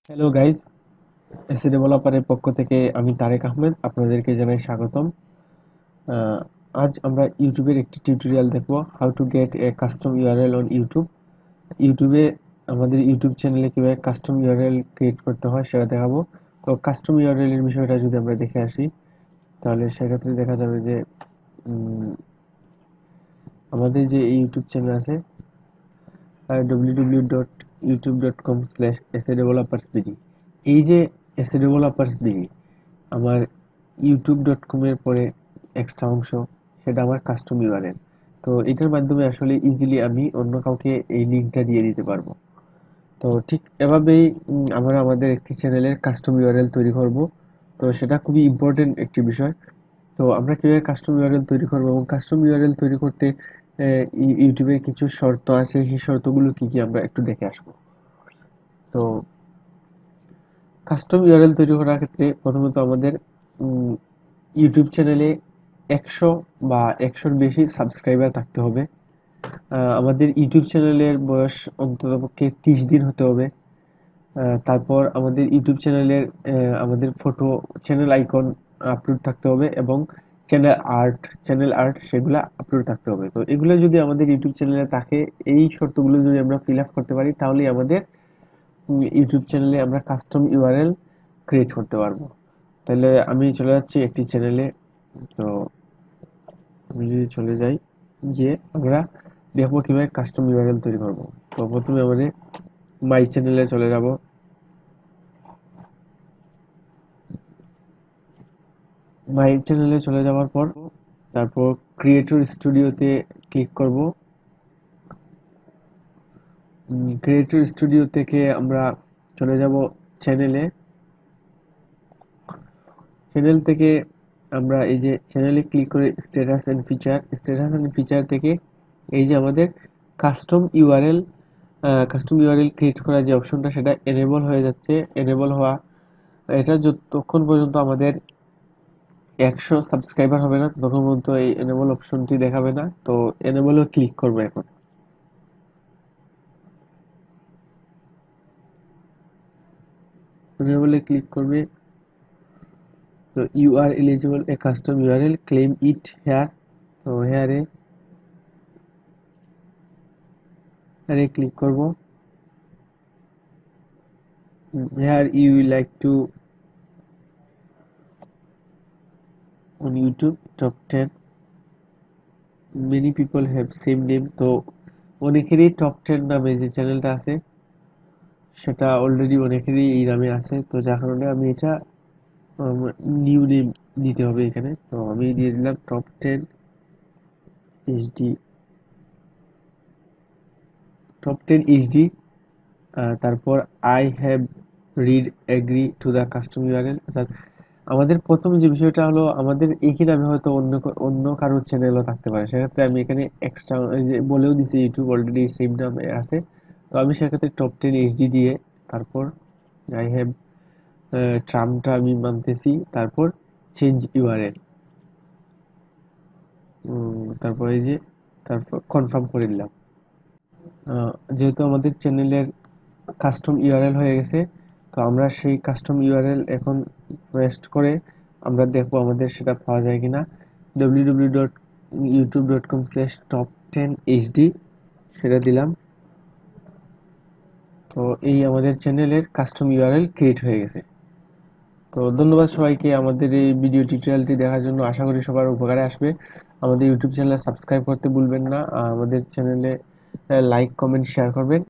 Hello guys, AC ডেভেলপারের পক্ষ থেকে আমি তারেক আহমেদ আপনাদেরকে জানাই স্বাগতম। আহ, আজ আমরা ইউটিউবের একটি টিউটোরিয়াল দেখব, how to get A custom URL on YouTube. ইউটিউবে আমাদের ইউটিউব চ্যানেলে কিভাবে কাস্টম ইউআরএল ক্রিয়েট করতে হয় সেটা দেখাবো। তো কাস্টম ইউআরএল এর বিষয়টা যদি আমরা দেখে আসি, তাহলে সেক্ষেত্রে দেখা যাবে যে উম, আমাদের যে ইউটিউব চ্যানেল আছে www.youtube.com/essaydevelopersbd, এই যে এসএ ডেভেলপার্স বিডি আমার youtube.com এর পরে এক্সট্রা অংশ, সেটা আমার কাস্টম ইউআরএল। তো এটার মাধ্যমে আসলে ইজিলি আমি অন্য কাউকে এই লিঙ্কটা দিয়ে দিতে পারবো। তো ঠিক এভাবেই আমরা আমাদের একটি চ্যানেলের কাস্টম ইউআরএল তৈরি করব। তো সেটা খুবই ইম্পর্টেন্ট একটি বিষয়। তো আমরা কিভাবে কাস্টম ইউআরএল তৈরি করব এবং কাস্টম ইউআরএল তৈরি করতে ইউটিউবের কিছু শর্ত আছে, সেই শর্তগুলো কি কি আমরা একটু দেখে আসবো। তো কাস্টম ইউআরএল তৈরি করার ক্ষেত্রে প্রথমত আমাদের ইউটিউব চ্যানেলে 100 বা 100-র বেশি সাবস্ক্রাইবার থাকতে হবে। আমাদের ইউটিউব চ্যানেলের বয়স অন্ততপক্ষে 30 দিন হতে হবে। তারপর আমাদের ইউটিউব চ্যানেলের আমাদের ফটো, চ্যানেল আইকন আপলোড থাকতে হবে এবং চ্যানেল আর্ট সেগুলা আপলোড থাকতে হবে। তো এগুলো যদি আমাদের ইউটিউব চ্যানেলে থাকে, এই শর্তগুলো যদি আমরা ফিল আপ করতে পারি, তাহলেই আমাদের ইউটিউব চ্যানেলে আমরা কাস্টম ইউআরএল ক্রিয়েট করতে পারবো। তাহলে আমি চলে যাচ্ছি একটি চ্যানেলে। তো আমি যদি চলে যাই, গিয়ে আমরা দেখবো কিভাবে কাস্টম ইউআরএল তৈরি করব। তো প্রথমে আমাদের মাই চ্যানেলে চলে যাব। মাই চ্যানেলে চলে যাওয়ার পর তারপর ক্রিয়েটর স্টুডিওতে ক্লিক করব। ক্রিয়েটর স্টুডিও থেকে আমরা চলে যাব চ্যানেলে। চ্যানেল থেকে আমরা এই যে চ্যানেলে ক্লিক করে স্ট্যাটাস এন্ড ফিচার থেকে এই যে আমাদের custom URL custom URL create করার যে অপশনটা, সেটা এনেবল হয়ে যাচ্ছে। এনেবল হওয়া, এটা যতক্ষণ পর্যন্ত আমাদের 100 সাবস্ক্রাইবার হবে না ততক্ষণ পর্যন্ত এই এনেবল অপশনটি দেখাবে না। তো এনেবলে ক্লিক করবো এখন। এনেবলে ক্লিক করবে। তো you are eligible a custom URL, claim it here. তো হেয়ারে হেয়ারে ক্লিক করব। Here you like to on YouTube top 10 many people have same name। তো অনেকেরই টপ 10 নামে যে চ্যানেলটা আছে, সেটা অলরেডি অনেকেরই এই নামে আছে। তো যার কারণে আমি এটা নিউ নেম দিতে হবে এখানে। তো আমি দিয়ে দিলাম টপ 10 এইচডি, টপ 10 এইচডি। তারপর I have read agree to the custom URL. অর্থাৎ আমাদের প্রথম যে বিষয়টা হলো, আমাদের একই নামে হয়তো অন্য কারোর চ্যানেলও থাকতে পারে। সেক্ষেত্রে আমি এখানে এক্সট্রা বলেও দিছি, ইউটিউব অলরেডি সেম নামে আছে। তো আমি সেক্ষেত্রে টপ 10 এইচডি দিয়ে তারপর আই হ্যাভ ট্রামটা আমি মানতেছি। তারপর চেঞ্জ ইউআরএল, তারপর এই যে তারপর কনফার্ম করে দিলাম। যেহেতু আমাদের চ্যানেলের কাস্টম ইউআরএল হয়ে গেছে, তো আমরা সেই কাস্টম ইউআরএল এখন পেস্ট করে আমরা দেখবো আমাদের সেটা পাওয়া যায় কিনা। www.youtube.com/top10hd সেটা দিলাম। তো এই আমাদের চ্যানেলের কাস্টম ইউআরএল ক্রিয়েট হয়ে গেছে। তো ধন্যবাদ সবাইকে আমাদের এই ভিডিও টিউটোরিয়ালটি দেখার জন্য। আশা করি সবার উপকারে আসবে। আমাদের ইউটিউব চ্যানেলে সাবস্ক্রাইব করতে ভুলবেন না। আমাদের চ্যানেলে লাইক, কমেন্ট, শেয়ার করবেন।